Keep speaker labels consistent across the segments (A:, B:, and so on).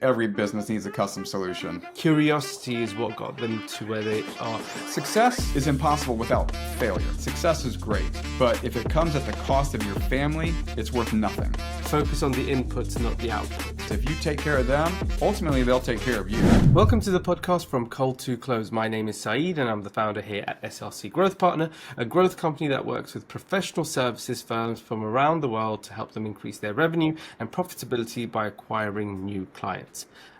A: every business needs a custom solution.
B: Curiosity is what got them to where they are.
A: Success is impossible without failure. Success is great, but if it comes at the cost of your family, it's worth nothing.
B: Focus on the inputs, not the outputs.
A: If you take care of them, ultimately they'll take care of you.
B: Welcome to the podcast From Cold to Close. My name is Saeed and I'm the founder here at SRC Growth Partner, a growth company that works with professional services firms from around the world to help them increase their revenue and profitability by acquiring new clients.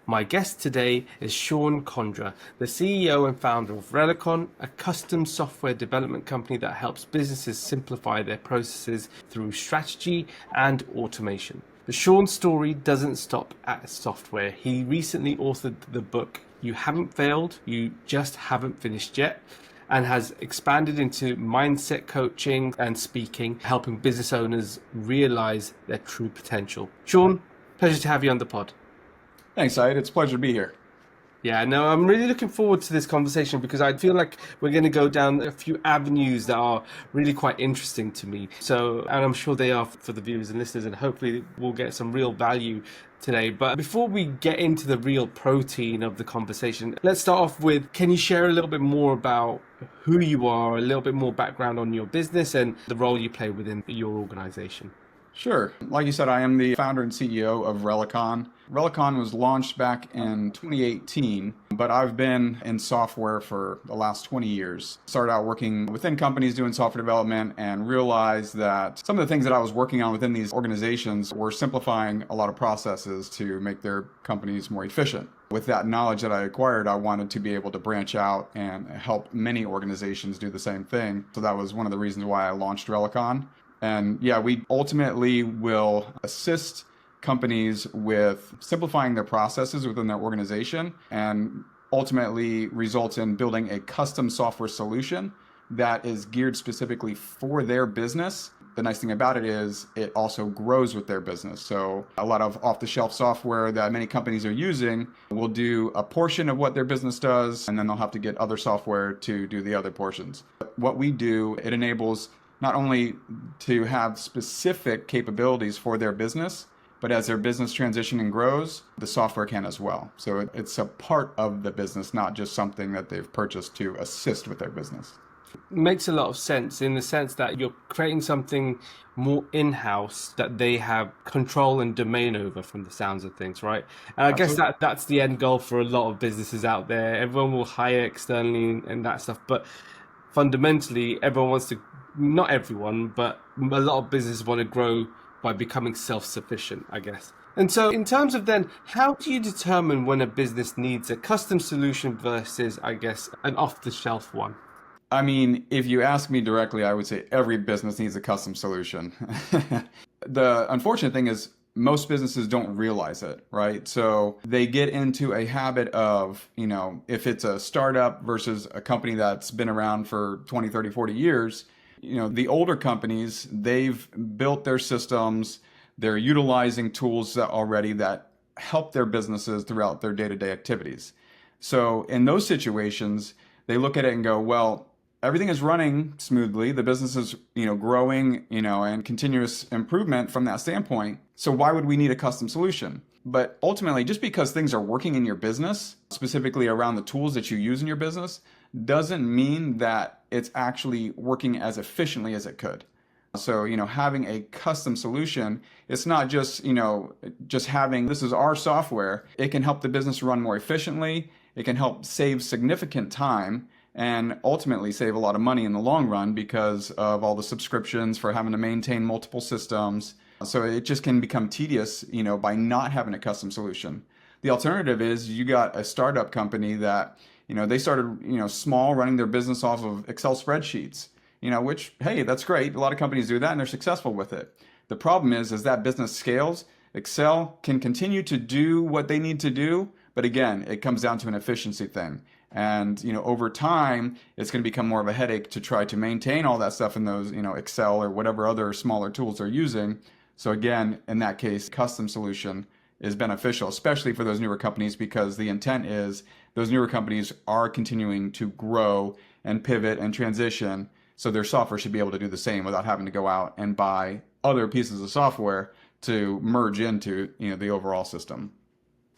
B: My guest today is Shawn Condra, the CEO and founder of Relecon, a custom software development company that helps businesses simplify their processes through strategy and automation. But Shawn's story doesn't stop at software. He recently authored the book, You Haven't Failed, You Just Haven't Finished Yet, and has expanded into mindset coaching and speaking, helping business owners realize their true potential. Shawn, pleasure to have you on the pod.
A: Thanks, Saeed. It's a pleasure to be here.
B: Yeah, no, I'm really looking forward to this conversation because I feel like we're going to go down a few avenues that are really quite interesting to me. So, and I'm sure they are for the viewers and listeners, and hopefully we'll get some real value today. But before we get into the real protein of the conversation, let's start off with, can you share a little bit more about who you are, a little bit more background on your business and the role you play within your organization?
A: Sure. Like you said, I am the founder and CEO of Relecon. Relecon was launched back in 2018, but I've been in software for the last 20 years. Started out working within companies doing software development and realized that some of the things that I was working on within these organizations were simplifying a lot of processes to make their companies more efficient. With that knowledge that I acquired, I wanted to be able to branch out and help many organizations do the same thing. So that was one of the reasons why I launched Relecon. And yeah, we ultimately will assist companies with simplifying their processes within their organization and ultimately results in building a custom software solution that is geared specifically for their business. The nice thing about it is it also grows with their business. So a lot of off-the-shelf software that many companies are using will do a portion of what their business does, and then they'll have to get other software to do the other portions. What we do, it enables not only to have specific capabilities for their business, but as their business transition and grows, the software can as well. So it's a part of the business, not just something that they've purchased to assist with their business.
B: Makes a lot of sense in the sense that you're creating something more in-house that they have control and domain over from the sounds of things, right? And I guess that's the end goal for a lot of businesses out there. Everyone will hire externally and that stuff, but fundamentally everyone wants to, not everyone, but a lot of businesses want to grow by becoming self-sufficient, I guess. And so in terms of then, how do you determine when a business needs a custom solution versus, I guess, an off-the-shelf one?
A: I mean, if you ask me directly, I would say every business needs a custom solution. The unfortunate thing is most businesses don't realize it, right? So they get into a habit of, if it's a startup versus a company that's been around for 20, 30, 40 years, the older companies, they've built their systems, they're utilizing tools that help their businesses throughout their day-to-day activities. So in those situations, they look at it and go, well, everything is running smoothly. The business is, growing, and continuous improvement from that standpoint. So why would we need a custom solution? But ultimately, just because things are working in your business, specifically around the tools that you use in your business, doesn't mean that it's actually working as efficiently as it could. So, having a custom solution, it's not just, just having, this is our software. It can help the business run more efficiently. It can help save significant time and ultimately save a lot of money in the long run because of all the subscriptions for having to maintain multiple systems. So it just can become tedious, by not having a custom solution. The alternative is you got a startup company that, they started, small, running their business off of Excel spreadsheets, which, hey, that's great. A lot of companies do that and they're successful with it. The problem is, as that business scales, Excel can continue to do what they need to do. But again, it comes down to an efficiency thing. And, over time, it's going to become more of a headache to try to maintain all that stuff in those, Excel or whatever other smaller tools they're using. So again, in that case, custom solution is beneficial, especially for those newer companies, because the intent is those newer companies are continuing to grow and pivot and transition. So their software should be able to do the same without having to go out and buy other pieces of software to merge into, the overall system.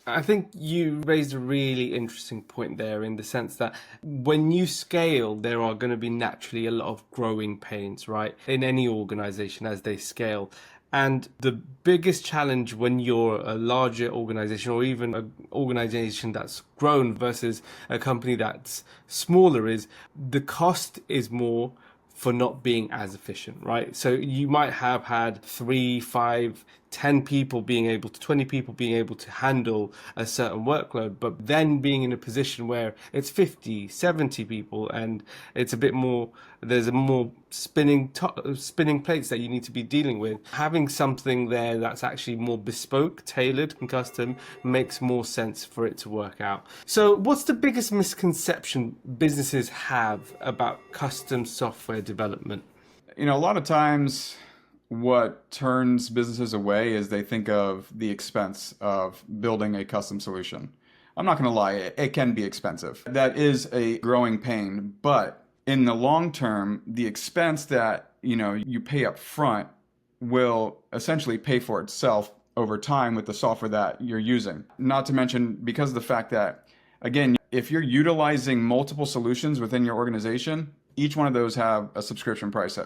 B: I think you raised a really interesting point there in the sense that when you scale, there are going to be naturally a lot of growing pains, right? In any organization as they scale. And the biggest challenge when you're a larger organization or even an organization that's grown versus a company that's smaller is the cost is more for not being as efficient, right? So you might have had 3, 5, 10 people being able to, 20 people being able to handle a certain workload, but then being in a position where it's 50, 70 people and it's a bit more, there's a more spinning plates that you need to be dealing with. Having something there that's actually more bespoke, tailored and custom makes more sense for it to work out. So what's the biggest misconception businesses have about custom software development?
A: A lot of times what turns businesses away is they think of the expense of building a custom solution. I'm not going to lie, it can be expensive. That is a growing pain, but in the long term, the expense that, you pay up front will essentially pay for itself over time with the software that you're using. Not to mention because of the fact that, again, if you're utilizing multiple solutions within your organization, each one of those have a subscription price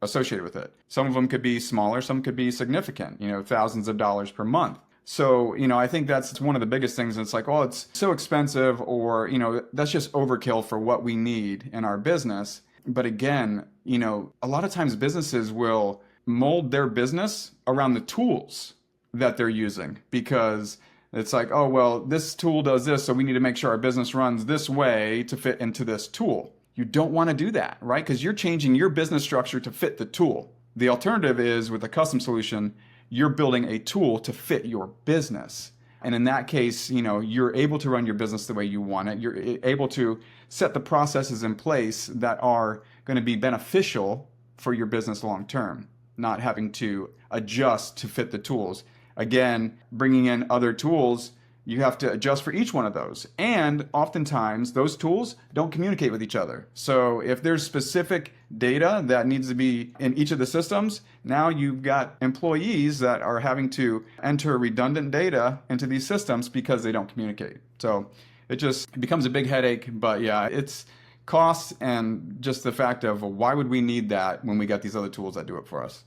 A: associated with it. Some of them could be smaller, some could be significant, thousands of dollars per month. So, I think that's one of the biggest things. It's like, oh, it's so expensive, or, that's just overkill for what we need in our business. But again, a lot of times businesses will mold their business around the tools that they're using, because it's like, oh, well, this tool does this, so we need to make sure our business runs this way to fit into this tool. You don't want to do that, right? Because you're changing your business structure to fit the tool. The alternative is with a custom solution, you're building a tool to fit your business. And in that case, you're able to run your business the way you want it. You're able to set the processes in place that are going to be beneficial for your business long term, not having to adjust to fit the tools. Again, bringing in other tools, you have to adjust for each one of those. And oftentimes those tools don't communicate with each other. So if there's specific data that needs to be in each of the systems, now you've got employees that are having to enter redundant data into these systems because they don't communicate. So it becomes a big headache. But yeah, it's costs and just the fact of why would we need that when we got these other tools that do it for us?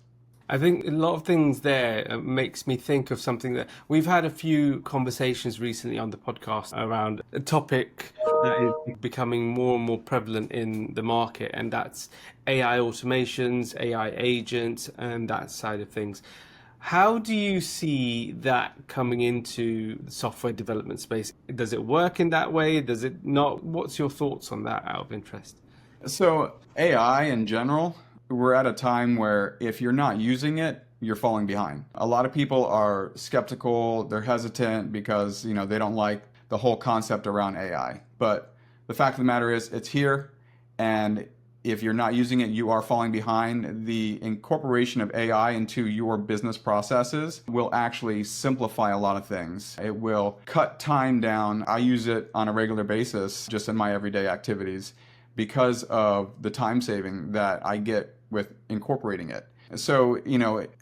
B: I think a lot of things there makes me think of something that we've had a few conversations recently on the podcast around a topic that is becoming more and more prevalent in the market, and that's AI automations, AI agents, and that side of things. How do you see that coming into the software development space? Does it work in that way? Does it not? What's your thoughts on that out of interest?
A: So AI in general, we're at a time where if you're not using it, you're falling behind. A lot of people are skeptical, they're hesitant because, they don't like the whole concept around AI. But the fact of the matter is it's here, and if you're not using it, you are falling behind. The incorporation of AI into your business processes will actually simplify a lot of things. It will cut time down. I use it on a regular basis just in my everyday activities because of the time saving that I get with incorporating it. So,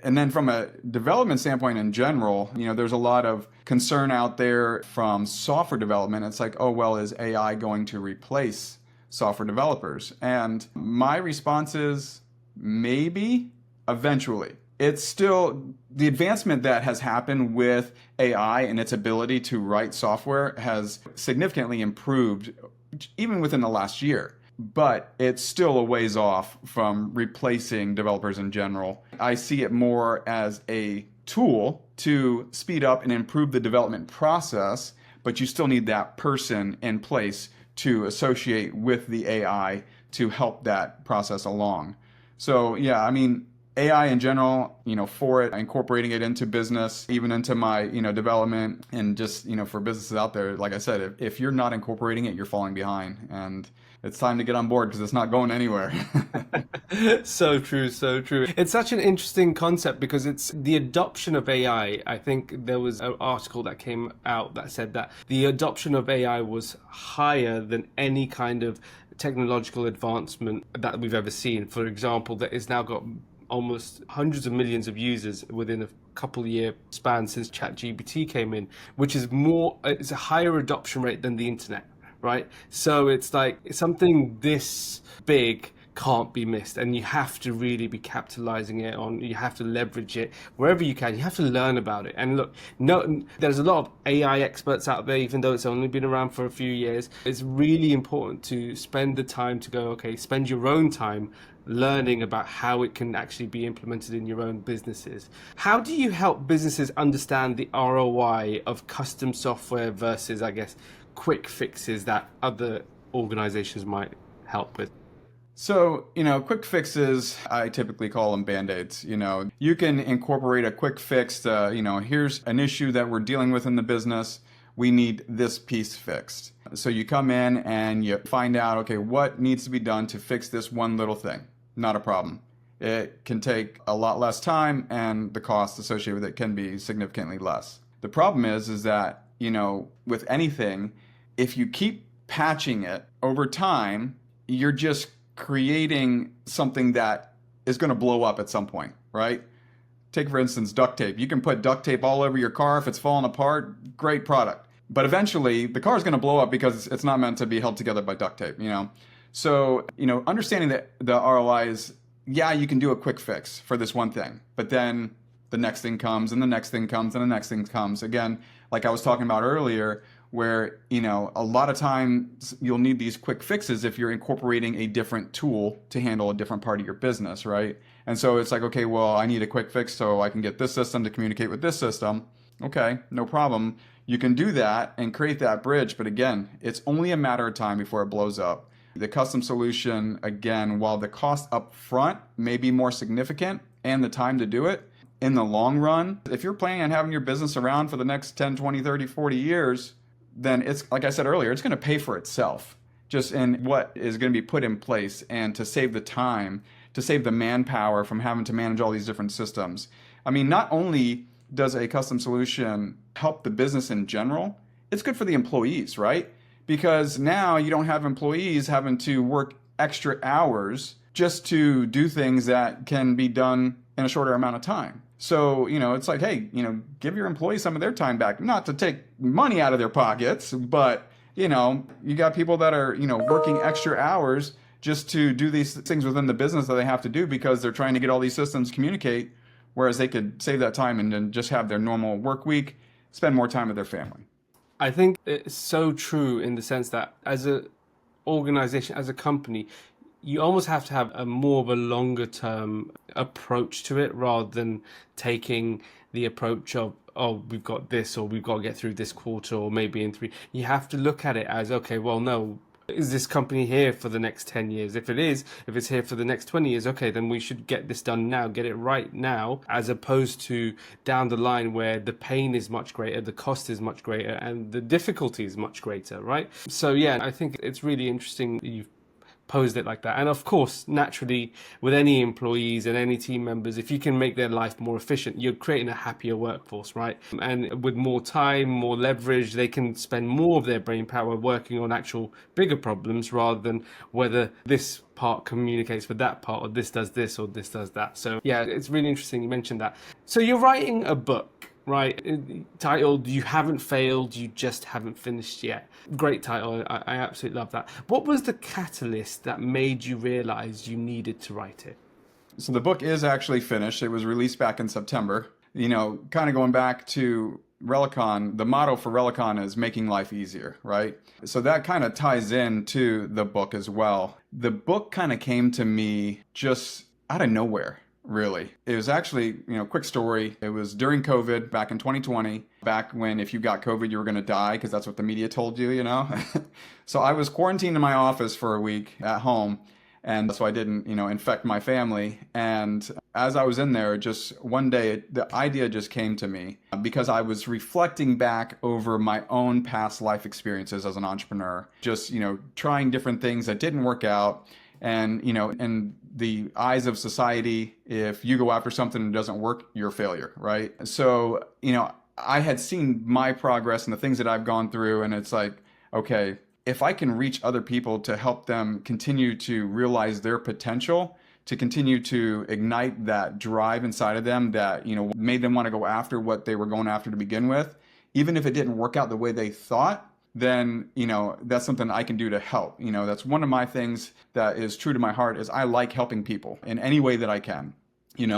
A: and then from a development standpoint in general, there's a lot of concern out there from software development. It's like, oh, well, is AI going to replace software developers? And my response is maybe eventually. It's still the advancement that has happened with AI and its ability to write software has significantly improved even within the last year. But it's still a ways off from replacing developers in general. I see it more as a tool to speed up and improve the development process, but you still need that person in place to associate with the AI to help that process along. So yeah, AI in general, for it, incorporating it into business, even into my, development, and just, for businesses out there, like I said, if you're not incorporating it, you're falling behind, and it's time to get on board because it's not going anywhere.
B: So true, so true. It's such an interesting concept because it's the adoption of AI. I think there was an article that came out that said that the adoption of AI was higher than any kind of technological advancement that we've ever seen. For example, that it's now got almost hundreds of millions of users within a couple year span since ChatGPT came in, which is it's a higher adoption rate than the internet, right? So it's like something this big can't be missed, and you have to really be capitalizing it on. You have to leverage it wherever you can. You have to learn about it. And look, no, there's a lot of AI experts out there, even though it's only been around for a few years. It's really important to spend the time to go, okay, spend your own time learning about how it can actually be implemented in your own businesses. How do you help businesses understand the ROI of custom software versus, I guess, quick fixes that other organizations might help with?
A: So, quick fixes, I typically call them Band-Aids. You can incorporate a quick fix to, here's an issue that we're dealing with in the business. We need this piece fixed. So you come in and you find out, okay, what needs to be done to fix this one little thing? Not a problem. It can take a lot less time, and the cost associated with it can be significantly less. The problem is that, with anything, if you keep patching it over time, you're just creating something that is going to blow up at some point, right? Take, for instance, duct tape. You can put duct tape all over your car. If it's falling apart, great product. But eventually, the car is going to blow up because it's not meant to be held together by duct tape, So, understanding that the ROI is, yeah, you can do a quick fix for this one thing. But then the next thing comes, and the next thing comes, and the next thing comes. Again, like I was talking about earlier, where, a lot of times you'll need these quick fixes if you're incorporating a different tool to handle a different part of your business, right? And so it's like, okay, well, I need a quick fix so I can get this system to communicate with this system. Okay, no problem. You can do that and create that bridge, but again, it's only a matter of time before it blows up. The custom solution, again, while the cost up front may be more significant and the time to do it, in the long run, if you're planning on having your business around for the next 10, 20, 30, 40 years, then it's, like I said earlier, it's going to pay for itself just in what is going to be put in place, and to save the time, to save the manpower from having to manage all these different systems. I mean, not only does a custom solution help the business in general, it's good for the employees, right? Because now you don't have employees having to work extra hours just to do things that can be done in a shorter amount of time. So, it's like, hey, give your employees some of their time back, not to take money out of their pockets, but, you got people that are, working extra hours just to do these things within the business that they have to do because they're trying to get all these systems communicate, whereas they could save that time and then just have their normal work week, spend more time with their family.
B: I think it's so true in the sense that as an organization, as a company, you almost have to have a more of a longer term approach to it rather than taking the approach of, oh, we've got this, or we've got to get through this quarter, or maybe in 3. You have to look at it as, okay, well, no, is this company here for the next 10 years? If it's here for the next 20 years, okay, then we should get this done now, get it right now, as opposed to down the line where the pain is much greater, the cost is much greater, and the difficulty is much greater, right? So yeah, I think it's really interesting you've posed it like that. And of course, naturally, with any employees and any team members, if you can make their life more efficient, you're creating a happier workforce, right? And with more time, more leverage, they can spend more of their brain power working on actual bigger problems rather than whether this part communicates with that part, or this does this, or this does that. So yeah, it's really interesting you mentioned that. So you're writing a book, right? Titled "You Haven't Failed, You Just Haven't Finished Yet." Great title. I absolutely love that. What was the catalyst that made you realize you needed to write it?
A: So the book is actually finished. It was released back in September. Kind of going back to Relecon, the motto for Relecon is making life easier, right? So that kind of ties into the book as well. The book kind of came to me just out of nowhere. Really. It was actually, quick story. It was during COVID back in 2020, back when if you got COVID, you were going to die because that's what the media told you, So I was quarantined in my office for a week at home. And so I didn't, infect my family. And as I was in there, just one day, the idea just came to me because I was reflecting back over my own past life experiences as an entrepreneur, just, trying different things that didn't work out. And, in the eyes of society, if you go after something and it doesn't work, you're a failure, right? So, I had seen my progress and the things that I've gone through, and it's like, okay, if I can reach other people to help them continue to realize their potential, to continue to ignite that drive inside of them that, made them want to go after what they were going after to begin with. Even if it didn't work out the way they thought, then, that's something I can do to help. That's one of my things that is true to my heart is I like helping people in any way that I can,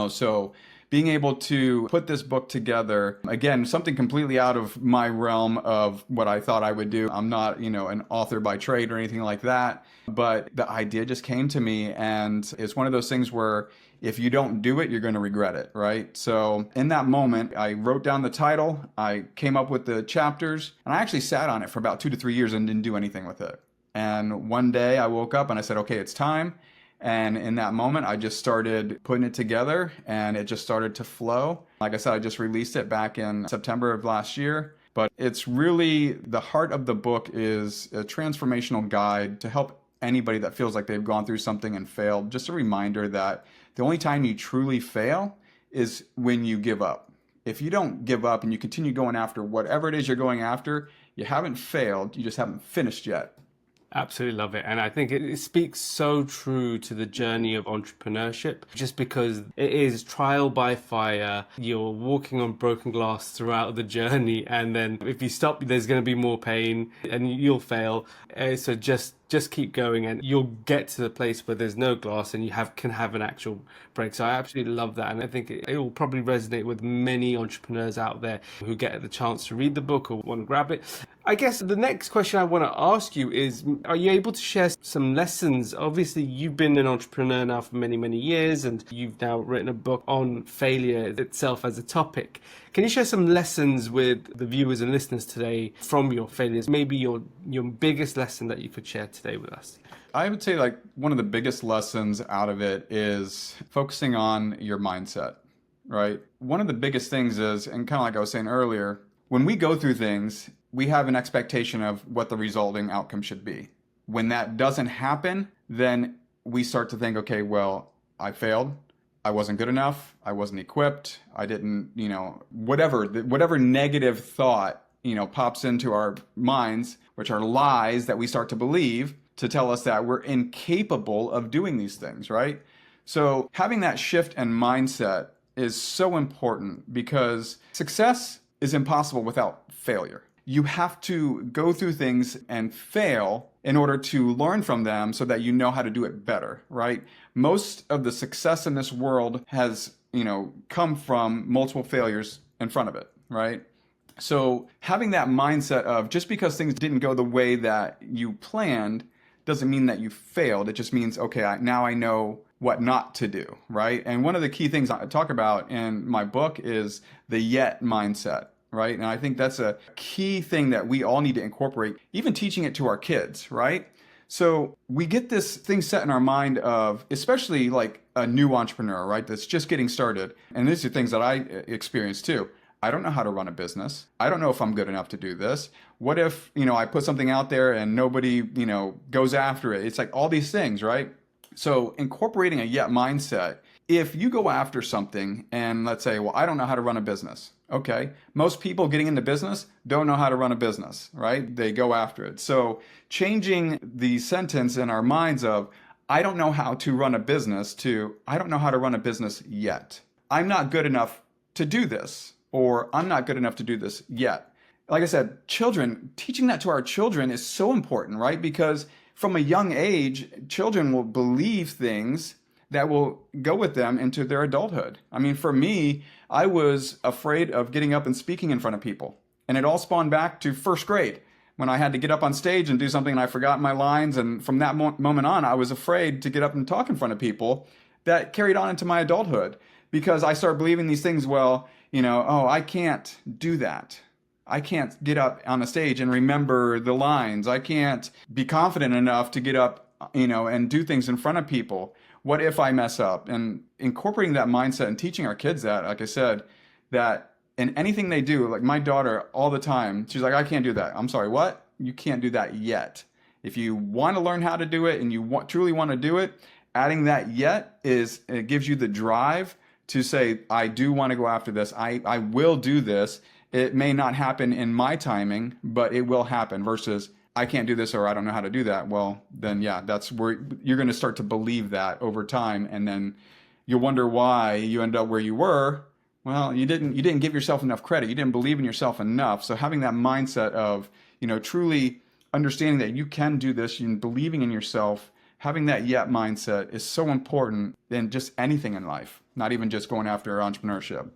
A: so being able to put this book together, again, something completely out of my realm of what I thought I would do. I'm not, an author by trade or anything like that, but the idea just came to me, and it's one of those things where if you don't do it, you're going to regret it, right? So in that moment, I wrote down the title, I came up with the chapters, and I actually sat on it for about 2 to 3 years and didn't do anything with it. And one day I woke up and I said, okay, it's time. And in that moment, I just started putting it together and it just started to flow. Like I said, I just released it back in September of last year. But it's really, the heart of the book is a transformational guide to help anybody that feels like they've gone through something and failed. Just a reminder that the only time you truly fail is when you give up. If you don't give up and you continue going after whatever it is you're going after, you haven't failed, you just haven't finished yet.
B: Absolutely love it. And I think it speaks so true to the journey of entrepreneurship, just because it is trial by fire. You're walking on broken glass throughout the journey. And then if you stop, there's going to be more pain and you'll fail. So just keep going and you'll get to the place where there's no glass and you can have an actual break. So I absolutely love that. And I think it will probably resonate with many entrepreneurs out there who get the chance to read the book or want to grab it. I guess the next question I want to ask you is, are you able to share some lessons? Obviously, you've been an entrepreneur now for many, many years, and you've now written a book on failure itself as a topic. Can you share some lessons with the viewers and listeners today from your failures? Maybe your biggest lesson that you could share today with us?
A: I would say one of the biggest lessons out of it is focusing on your mindset, right? One of the biggest things is, and kind of like I was saying earlier, when we go through things, we have an expectation of what the resulting outcome should be. When that doesn't happen, then we start to think, okay, well, I failed. I wasn't good enough. I wasn't equipped. I didn't, whatever negative thought, pops into our minds, which are lies that we start to believe to tell us that we're incapable of doing these things, right? So having that shift in mindset is so important because success is impossible without failure. You have to go through things and fail in order to learn from them so that you know how to do it better, right? Most of the success in this world has, come from multiple failures in front of it, right? So having that mindset of just because things didn't go the way that you planned doesn't mean that you failed. It just means, okay, now I know what not to do, right? And one of the key things I talk about in my book is the yet mindset. Right. And I think that's a key thing that we all need to incorporate, even teaching it to our kids. Right. So we get this thing set in our mind of, especially like a new entrepreneur, right, that's just getting started. And these are things that I experienced too. I don't know how to run a business. I don't know if I'm good enough to do this. What if, I put something out there and nobody, goes after it? It's like all these things. Right. So incorporating a yet mindset. If you go after something and let's say, well, I don't know how to run a business. Okay. Most people getting into business don't know how to run a business, right? They go after it. So changing the sentence in our minds of, I don't know how to run a business to, I don't know how to run a business yet. I'm not good enough to do this, or I'm not good enough to do this yet. Like I said, teaching that to our children is so important, right? Because from a young age, children will believe things that will go with them into their adulthood. I mean, for me, I was afraid of getting up and speaking in front of people. And it all spawned back to first grade when I had to get up on stage and do something and I forgot my lines. And from that moment on, I was afraid to get up and talk in front of people. That carried on into my adulthood because I started believing these things, I can't do that. I can't get up on a stage and remember the lines. I can't be confident enough to get up, and do things in front of people. What if I mess up? And incorporating that mindset and teaching our kids that, like I said, that in anything they do, like my daughter all the time, she's like, I can't do that. I'm sorry, what? You can't do that yet. If you want to learn how to do it and you truly want to do it, adding that yet it gives you the drive to say, I do want to go after this. I will do this. It may not happen in my timing, but it will happen versus I can't do this or I don't know how to do that, well, then yeah, that's where you're going to start to believe that over time. And then you'll wonder why you end up where you were. Well, you didn't give yourself enough credit. You didn't believe in yourself enough. So having that mindset of, truly understanding that you can do this and believing in yourself, having that yet mindset is so important in just anything in life, not even just going after entrepreneurship.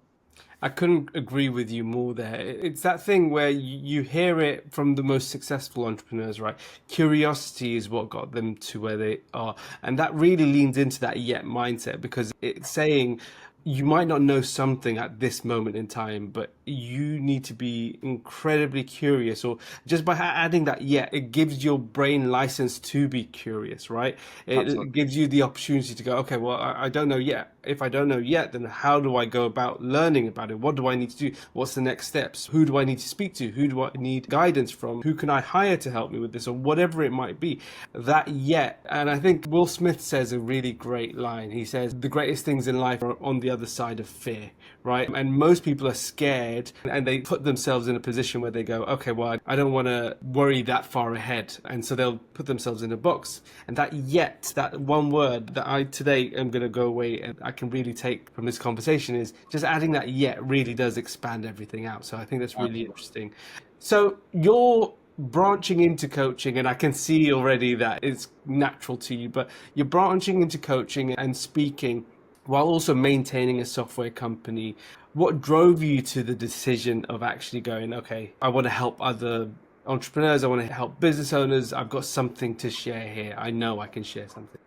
B: I couldn't agree with you more there. It's that thing where you hear it from the most successful entrepreneurs, right? Curiosity is what got them to where they are. And that really leans into that yet mindset, because it's saying you might not know something at this moment in time, but you need to be incredibly curious. Or just by adding that yet, it gives your brain license to be curious, right? It
A: Absolutely.
B: gives you the opportunity to go, okay, well, I don't know yet. If I don't know yet, then how do I go about learning about it? What do I need to do? What's the next steps? Who do I need to speak to? Who do I need guidance from? Who can I hire to help me with this, or whatever it might be? That yet. And I think Will Smith says a really great line. He says, the greatest things in life are on the other side of fear, right? And most people are scared, and they put themselves in a position where they go, okay, well, I don't want to worry that far ahead. And so they'll put themselves in a box. And that yet, that one word that I today am going to go away and I can really take from this conversation, is just adding that yet really does expand everything out. So I think that's really interesting. So you're branching into coaching, and I can see already that it's natural to you, but you're branching into coaching and speaking while also maintaining a software company. What drove you to the decision of actually going, okay, I want to help other entrepreneurs, I want to help business owners, I've got something to share here, I know I can share something?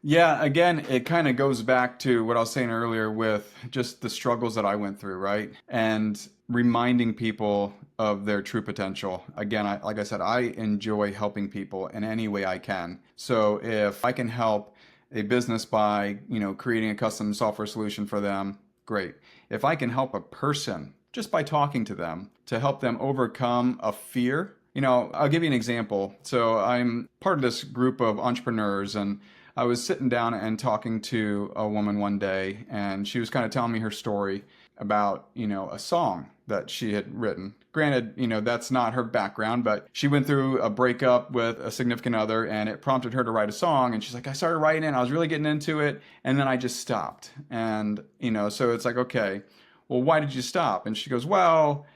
A: Yeah, again, it kind of goes back to what I was saying earlier with just the struggles that I went through, right? And reminding people of their true potential. Again, like I said, I enjoy helping people in any way I can. So if I can help a business by, creating a custom software solution for them, great. If I can help a person just by talking to them to help them overcome a fear, I'll give you an example. So I'm part of this group of entrepreneurs, and I was sitting down and talking to a woman one day, and she was kind of telling me her story about, a song that she had written. Granted, that's not her background, but she went through a breakup with a significant other, and it prompted her to write a song. And she's like, I started writing it, I was really getting into it, and then I just stopped. And, so it's like, okay, well, why did you stop? And she goes, well,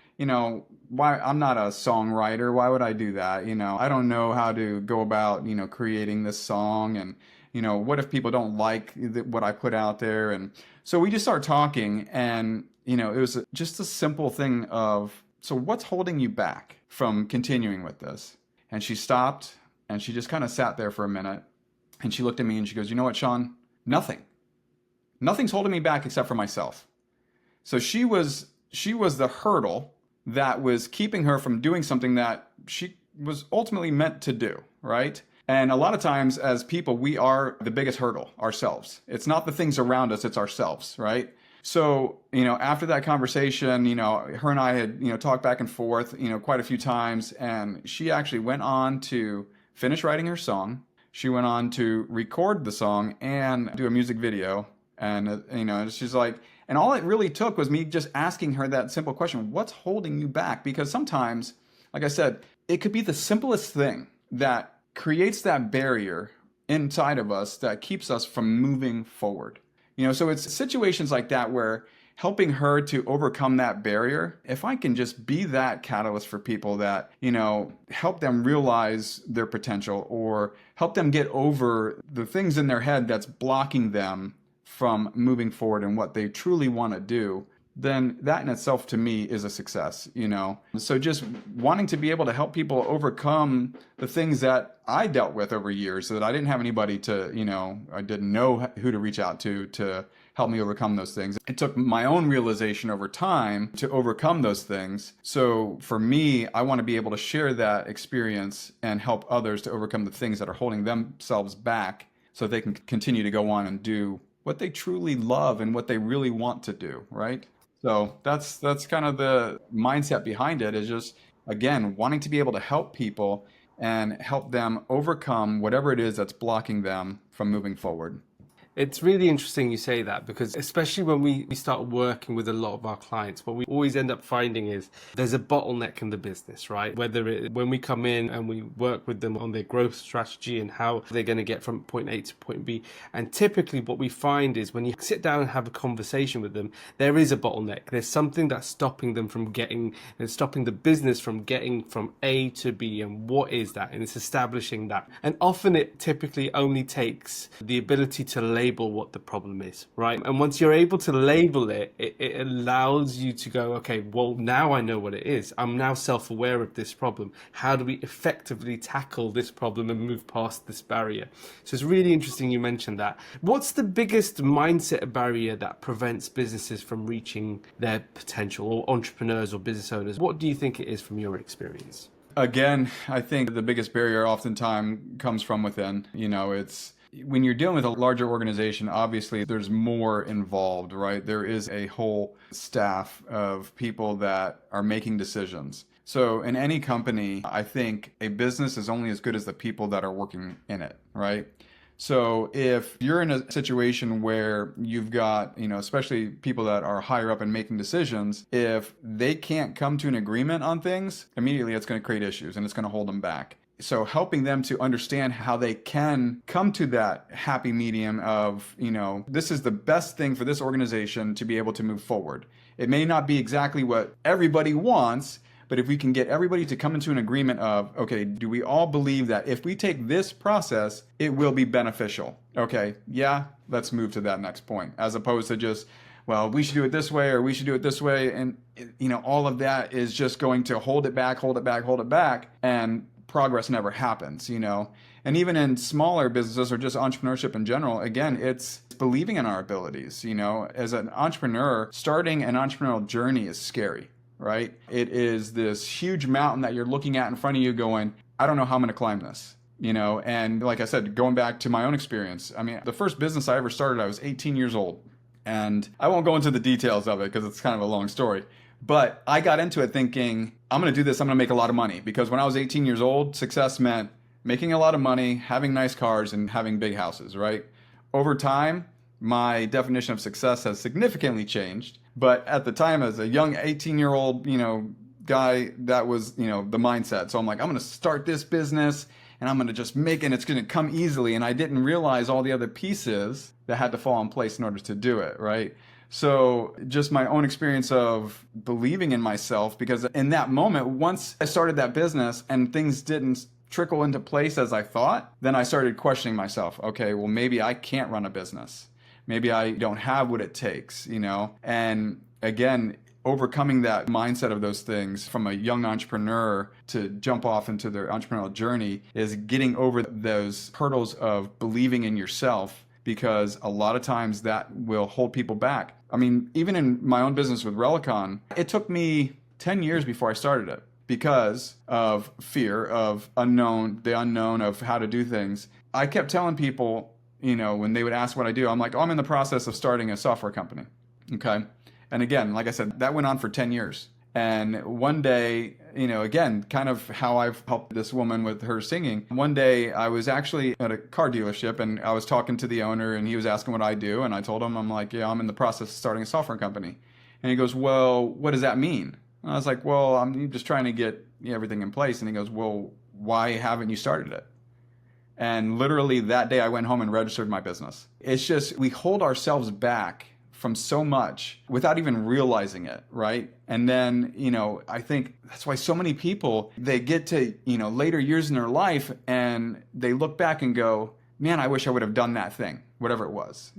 A: why, I'm not a songwriter. Why would I do that? I don't know how to go about, creating this song. And, what if people don't like what I put out there? And so we just start talking, and, it was just a simple thing of, so what's holding you back from continuing with this? And she stopped, and she just kind of sat there for a minute, and she looked at me and she goes, you know what, Shawn? Nothing. Nothing's holding me back except for myself. So she was the hurdle that was keeping her from doing something that she was ultimately meant to do, right? And a lot of times as people, we are the biggest hurdle ourselves. It's not the things around us, it's ourselves, right? So, after that conversation, her and I had, talked back and forth, quite a few times. And she actually went on to finish writing her song. She went on to record the song and do a music video. And, she's like, and all it really took was me just asking her that simple question, what's holding you back? Because sometimes, like I said, it could be the simplest thing that creates that barrier inside of us that keeps us from moving forward. So it's situations like that where helping her to overcome that barrier, if I can just be that catalyst for people that, help them realize their potential or help them get over the things in their head that's blocking them from moving forward and what they truly want to do, then that in itself to me is a success, So just wanting to be able to help people overcome the things that I dealt with over years so that I didn't have anybody to, I didn't know who to reach out to help me overcome those things. It took my own realization over time to overcome those things. So for me, I want to be able to share that experience and help others to overcome the things that are holding themselves back so they can continue to go on and do what they truly love and what they really want to do, right? So that's kind of the mindset behind it, is just, again, wanting to be able to help people and help them overcome whatever it is that's blocking them from moving forward.
B: It's really interesting you say that, because especially when we start working with a lot of our clients, what we always end up finding is there's a bottleneck in the business, right? When we come in and we work with them on their growth strategy and how they're going to get from point A to point B. And typically what we find is when you sit down and have a conversation with them, there is a bottleneck. There's something that's stopping them from getting, and stopping the business from getting from A to B. And what is that? And it's establishing that. And often it typically only takes the ability to label what the problem is, right? And once you're able to label it, it allows you to go, okay, well, now I know what it is. I'm now self-aware of this problem. How do we effectively tackle this problem and move past this barrier? So it's really interesting you mentioned that. What's the biggest mindset barrier that prevents businesses from reaching their potential, or entrepreneurs or business owners? What do you think it is from your experience?
A: Again, I think the biggest barrier oftentimes comes from within. It's when you're dealing with a larger organization, obviously there's more involved, right? There is a whole staff of people that are making decisions. So in any company, I think a business is only as good as the people that are working in it, right? So if you're in a situation where you've got, especially people that are higher up and making decisions, if they can't come to an agreement on things, immediately it's going to create issues and it's going to hold them back. So helping them to understand how they can come to that happy medium of, this is the best thing for this organization to be able to move forward. It may not be exactly what everybody wants, but if we can get everybody to come into an agreement of, okay, do we all believe that if we take this process, it will be beneficial? Okay, yeah, let's move to that next point, as opposed to just, well, we should do it this way or we should do it this way. And, all of that is just going to hold it back. And progress never happens, And even in smaller businesses or just entrepreneurship in general, again, it's believing in our abilities. As an entrepreneur, starting an entrepreneurial journey is scary. Right? It is this huge mountain that you're looking at in front of you going, I don't know how I'm going to climb this, And like I said, going back to my own experience, the first business I ever started, I was 18 years old. And I won't go into the details of it because it's kind of a long story. But I got into it thinking, I'm going to do this, I'm going to make a lot of money. Because when I was 18 years old, success meant making a lot of money, having nice cars, and having big houses, right? Over time, my definition of success has significantly changed. But at the time, as a young 18-year-old, guy, that was, the mindset. So I'm like, I'm going to start this business and I'm going to just make it and it's going to come easily. And I didn't realize all the other pieces that had to fall in place in order to do it, right? So just my own experience of believing in myself, because in that moment, once I started that business and things didn't trickle into place as I thought, then I started questioning myself. Okay, well, maybe I can't run a business. Maybe I don't have what it takes, And again, overcoming that mindset of those things from a young entrepreneur to jump off into their entrepreneurial journey is getting over those hurdles of believing in yourself, because a lot of times that will hold people back. Even in my own business with Relecon, it took me 10 years before I started it because of fear of the unknown of how to do things. I kept telling people, when they would ask what I do, I'm like, I'm in the process of starting a software company. Okay. And again, like I said, that went on for 10 years. And one day, again, kind of how I've helped this woman with her singing. One day I was actually at a car dealership and I was talking to the owner and he was asking what I do. And I told him, I'm like, yeah, I'm in the process of starting a software company. And he goes, well, what does that mean? And I was like, well, I'm just trying to get everything in place. And he goes, well, why haven't you started it? And literally that day I went home and registered my business. It's just, we hold ourselves back from so much without even realizing it, right? And then, I think that's why so many people, they get to, later years in their life and they look back and go, man, I wish I would have done that thing, whatever it was,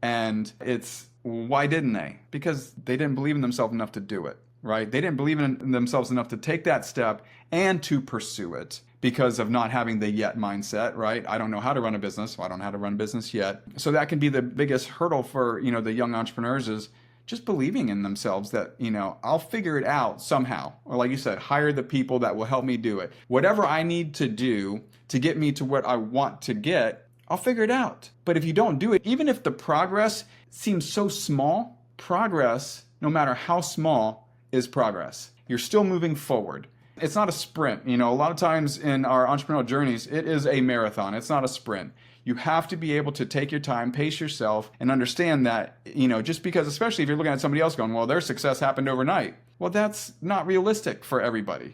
A: And it's, why didn't they? Because they didn't believe in themselves enough to do it, right? They didn't believe in themselves enough to take that step and to pursue it because of not having the yet mindset, right? I don't know how to run a business. Well, I don't know how to run a business yet. So that can be the biggest hurdle for, the young entrepreneurs is just believing in themselves that, I'll figure it out somehow. Or like you said, hire the people that will help me do it. Whatever I need to do to get me to what I want to get, I'll figure it out. But if you don't do it, even if the progress seems so small, progress, no matter how small, is progress. You're still moving forward. It's not a sprint. A lot of times in our entrepreneurial journeys, it is a marathon. It's not a sprint. You have to be able to take your time, pace yourself, and understand that, just because, especially if you're looking at somebody else going, well, their success happened overnight. Well, that's not realistic for everybody.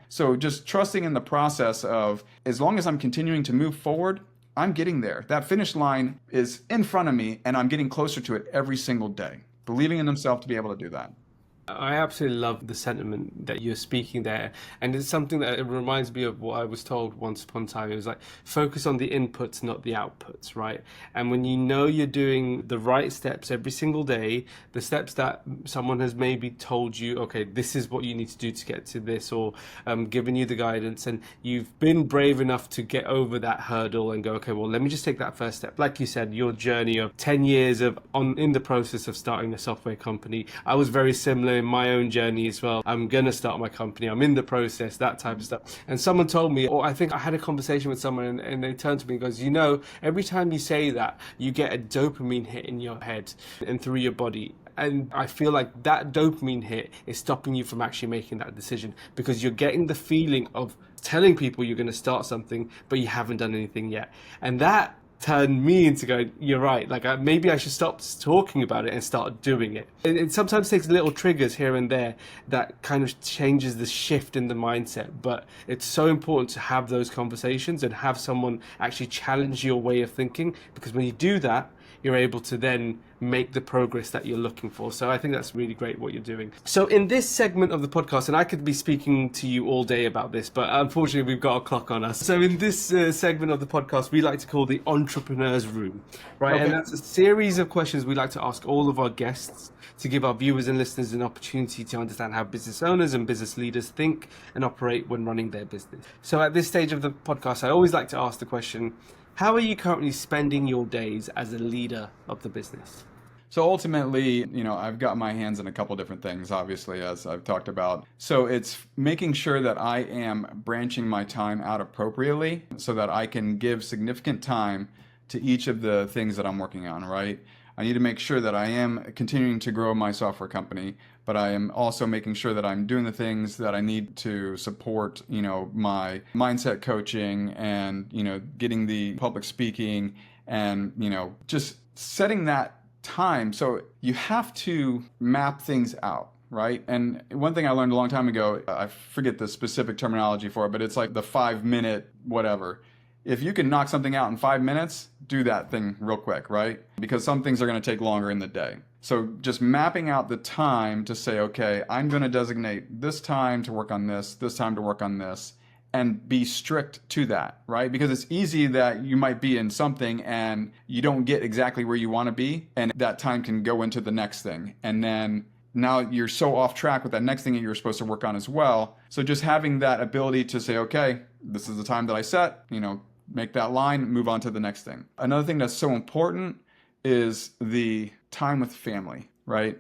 A: So just trusting in the process of, as long as I'm continuing to move forward, I'm getting there. That finish line is in front of me, and I'm getting closer to it every single day. Believing in themselves to be able to do that.
B: I absolutely love the sentiment that you're speaking there. And it's something that it reminds me of what I was told once upon a time. It was like, focus on the inputs, not the outputs, right? And when you know you're doing the right steps every single day, the steps that someone has maybe told you, okay, this is what you need to do to get to this, or given you the guidance, and you've been brave enough to get over that hurdle and go, okay, well, let me just take that first step. Like you said, your journey of 10 years in the process of starting a software company, I was very similar in my own journey as well. I'm gonna start my company, I'm in the process, that type of stuff. And someone told me, or I think I had a conversation with someone, and they turned to me and goes, every time you say that, you get a dopamine hit in your head and through your body. And I feel like that dopamine hit is stopping you from actually making that decision, because you're getting the feeling of telling people you're going to start something, but you haven't done anything yet. And that turned me into going, you're right, like maybe I should stop talking about it and start doing it. It sometimes takes little triggers here and there that kind of changes the shift in the mindset, but it's so important to have those conversations and have someone actually challenge your way of thinking, because when you do that, you're able to then make the progress that you're looking for. So I think that's really great what you're doing. So in this segment of the podcast, and I could be speaking to you all day about this, but unfortunately we've got a clock on us. So in this segment of the podcast, we like to call the Entrepreneur's Room, right? Okay. And that's a series of questions we like to ask all of our guests to give our viewers and listeners an opportunity to understand how business owners and business leaders think and operate when running their business. So at this stage of the podcast, I always like to ask the question, how are you currently spending your days as a leader of the business?
A: So ultimately, I've got my hands in a couple different things, obviously, as I've talked about. So it's making sure that I am branching my time out appropriately so that I can give significant time to each of the things that I'm working on, right? I need to make sure that I am continuing to grow my software company, but I am also making sure that I'm doing the things that I need to support, my mindset coaching and, getting the public speaking and, just setting that time. So you have to map things out, right? And one thing I learned a long time ago, I forget the specific terminology for it, but it's like the 5-minute whatever. If you can knock something out in 5 minutes, do that thing real quick, right? Because some things are going to take longer in the day. So just mapping out the time to say, okay, I'm going to designate this time to work on this time to work on this, and be strict to that, right? Because it's easy that you might be in something and you don't get exactly where you want to be, and that time can go into the next thing. And then now you're so off track with that next thing that you're supposed to work on as well. So just having that ability to say, okay, this is the time that I set, make that line, move on to the next thing. Another thing that's so important is the time with family, right?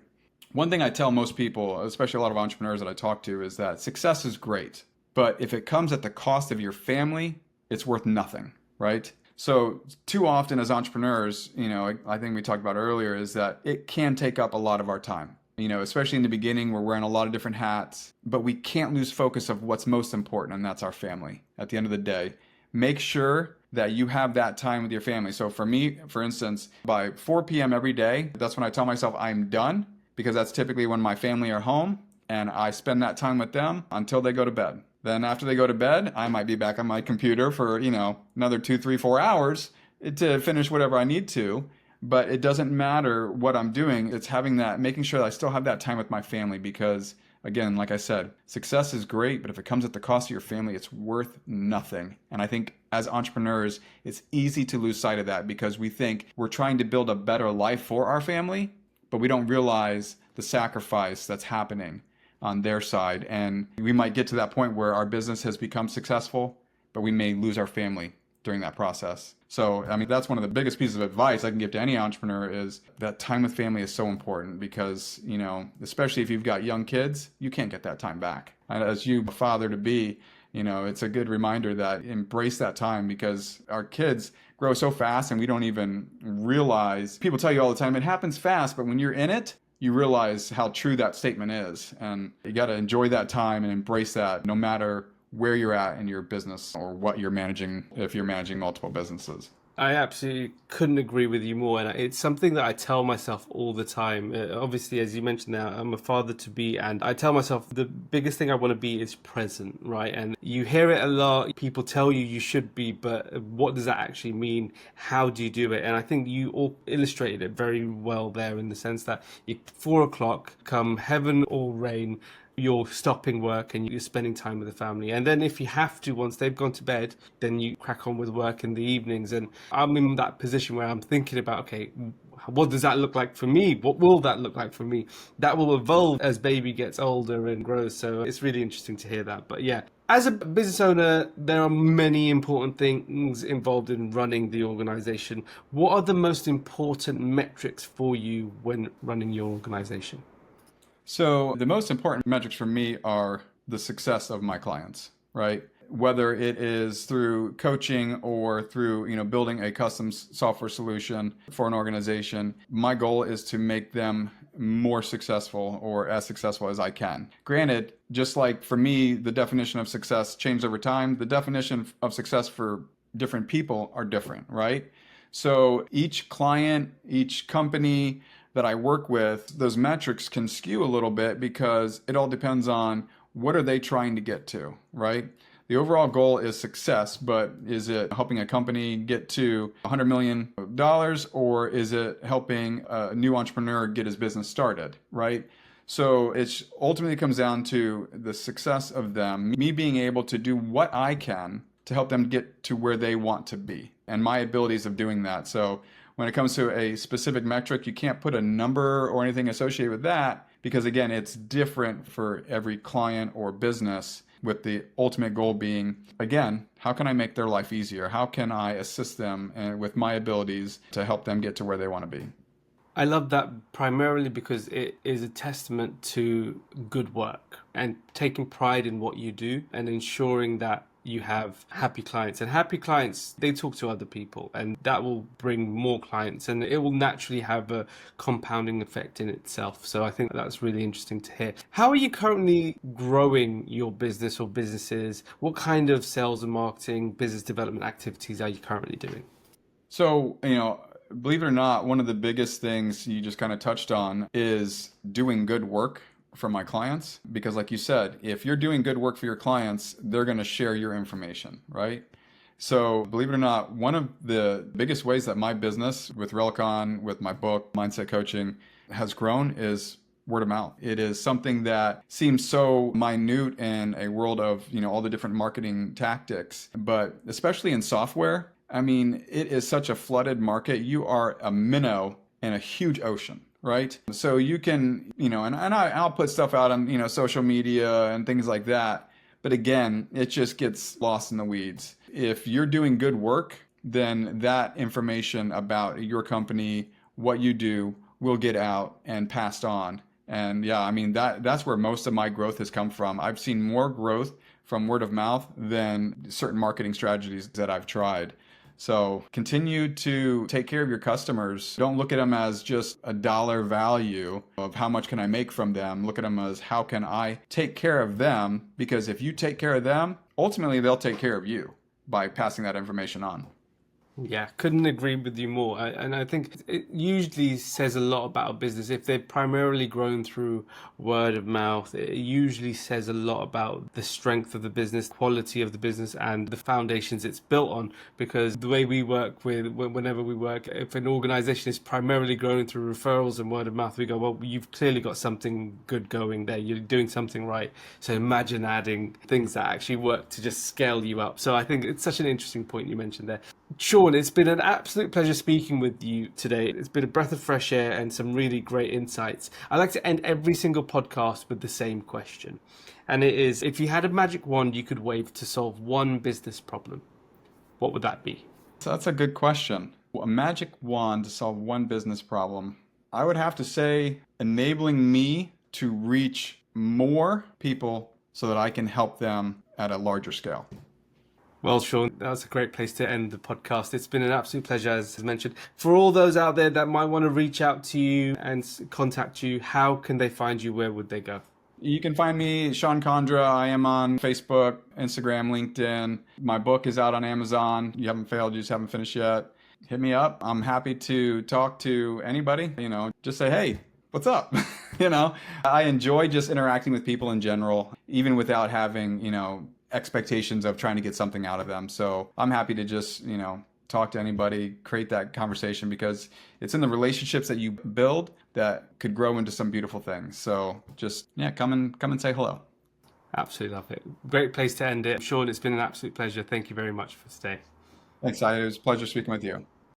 A: One thing I tell most people, especially a lot of entrepreneurs that I talk to, is that success is great, but if it comes at the cost of your family, it's worth nothing, right? So too often as entrepreneurs, I think we talked about earlier, is that it can take up a lot of our time. Especially in the beginning, we're wearing a lot of different hats, but we can't lose focus of what's most important, and that's our family. At the end of the day, make sure that you have that time with your family. So for me, for instance, by 4 p.m. every day, that's when I tell myself I'm done, because that's typically when my family are home, and I spend that time with them until they go to bed. Then after they go to bed, I might be back on my computer for, another 2, 3, 4 hours to finish whatever I need to. But it doesn't matter what I'm doing. It's making sure that I still have that time with my family, because again, like I said, success is great, but if it comes at the cost of your family, it's worth nothing. And I think as entrepreneurs, it's easy to lose sight of that, because we think we're trying to build a better life for our family, but we don't realize the sacrifice that's happening on their side. And we might get to that point where our business has become successful, but we may lose our family during that process. So, that's one of the biggest pieces of advice I can give to any entrepreneur, is that time with family is so important, because, especially if you've got young kids, you can't get that time back. And as you, a father to be, it's a good reminder that embrace that time, because our kids grow so fast and we don't even realize. People tell you all the time, it happens fast, but when you're in it, you realize how true that statement is. And you got to enjoy that time and embrace that, no matter where you're at in your business or what you're managing, if you're managing multiple businesses.
B: I absolutely couldn't agree with you more. And it's something that I tell myself all the time. Obviously, as you mentioned now, I'm a father to be, and I tell myself the biggest thing I want to be is present, right? And you hear it a lot. People tell you you should be, but what does that actually mean? How do you do it? And I think you all illustrated it very well there in the sense that 4 o'clock, come heaven or rain, you're stopping work and you're spending time with the family. And then if you have to, once they've gone to bed, then you crack on with work in the evenings. And I'm in that position where I'm thinking about, okay, what does that look like for me? What will that look like for me? That will evolve as baby gets older and grows. So it's really interesting to hear that. But yeah, as a business owner, there are many important things involved in running the organization. What are the most important metrics for you when running your organization?
A: So the most important metrics for me are the success of my clients, right? Whether it is through coaching or through, building a custom software solution for an organization, my goal is to make them more successful or as successful as I can. Granted, just like for me, the definition of success changed over time, the definition of success for different people are different, right? So each client, each company that I work with, those metrics can skew a little bit because it all depends on what are they trying to get to, right? The overall goal is success, but is it helping a company get to $100 million or is it helping a new entrepreneur get his business started, right? So it ultimately comes down to the success of them, me being able to do what I can to help them get to where they want to be and my abilities of doing that. So when it comes to a specific metric, you can't put a number or anything associated with that because, again, it's different for every client or business, with the ultimate goal being, again, how can I make their life easier? How can I assist them with my abilities to help them get to where they want to be?
B: I love that primarily because it is a testament to good work and taking pride in what you do and ensuring that you have happy clients. And happy clients, they talk to other people, and that will bring more clients, and it will naturally have a compounding effect in itself. So I think that's really interesting to hear. How are you currently growing your business or businesses? What kind of sales and marketing, business development activities are you currently doing?
A: So, believe it or not, one of the biggest things you just kind of touched on is doing good work for my clients. Because like you said, if you're doing good work for your clients, they're going to share your information, right? So believe it or not, one of the biggest ways that my business with Relecon, with my book, Mindset Coaching, has grown is word of mouth. It is something that seems so minute in a world of, all the different marketing tactics, but especially in software, I mean, it is such a flooded market. You are a minnow in a huge ocean, right? So you can, I'll put stuff out on, social media and things like that. But again, it just gets lost in the weeds. If you're doing good work, then that information about your company, what you do, will get out and passed on. And yeah, I mean, that's where most of my growth has come from. I've seen more growth from word of mouth than certain marketing strategies that I've tried. So continue to take care of your customers. Don't look at them as just a dollar value of how much can I make from them. Look at them as how can I take care of them? Because if you take care of them, ultimately they'll take care of you by passing that information on.
B: Yeah, couldn't agree with you more. And I think it usually says a lot about a business. If they're primarily grown through word of mouth, it usually says a lot about the strength of the business, quality of the business, and the foundations it's built on. Because the way we work whenever we work, if an organization is primarily grown through referrals and word of mouth, we go, well, you've clearly got something good going there. You're doing something right. So imagine adding things that actually work to just scale you up. So I think it's such an interesting point you mentioned there. Shawn, it's been an absolute pleasure speaking with you today. It's been a breath of fresh air and some really great insights. I like to end every single podcast with the same question. And it is, if you had a magic wand you could wave to solve one business problem, what would that be?
A: So that's a good question. A magic wand to solve one business problem. I would have to say enabling me to reach more people so that I can help them at a larger scale.
B: Well, Shawn, that's a great place to end the podcast. It's been an absolute pleasure, as mentioned. For all those out there that might want to reach out to you and contact you, how can they find you? Where would they go?
A: You can find me, Shawn Condra. I am on Facebook, Instagram, LinkedIn. My book is out on Amazon. You haven't failed, you just haven't finished yet. hit me up. I'm happy to talk to anybody, just say, hey, what's up? I enjoy just interacting with people in general, even without having, expectations of trying to get something out of them. So I'm happy to just, talk to anybody, create that conversation, because it's in the relationships that you build that could grow into some beautiful things. So just, yeah, come and say hello.
B: Absolutely love it. Great place to end it. Shawn, it's been an absolute pleasure. Thank you very much for today.
A: Thanks, Sai. It was a pleasure speaking with you.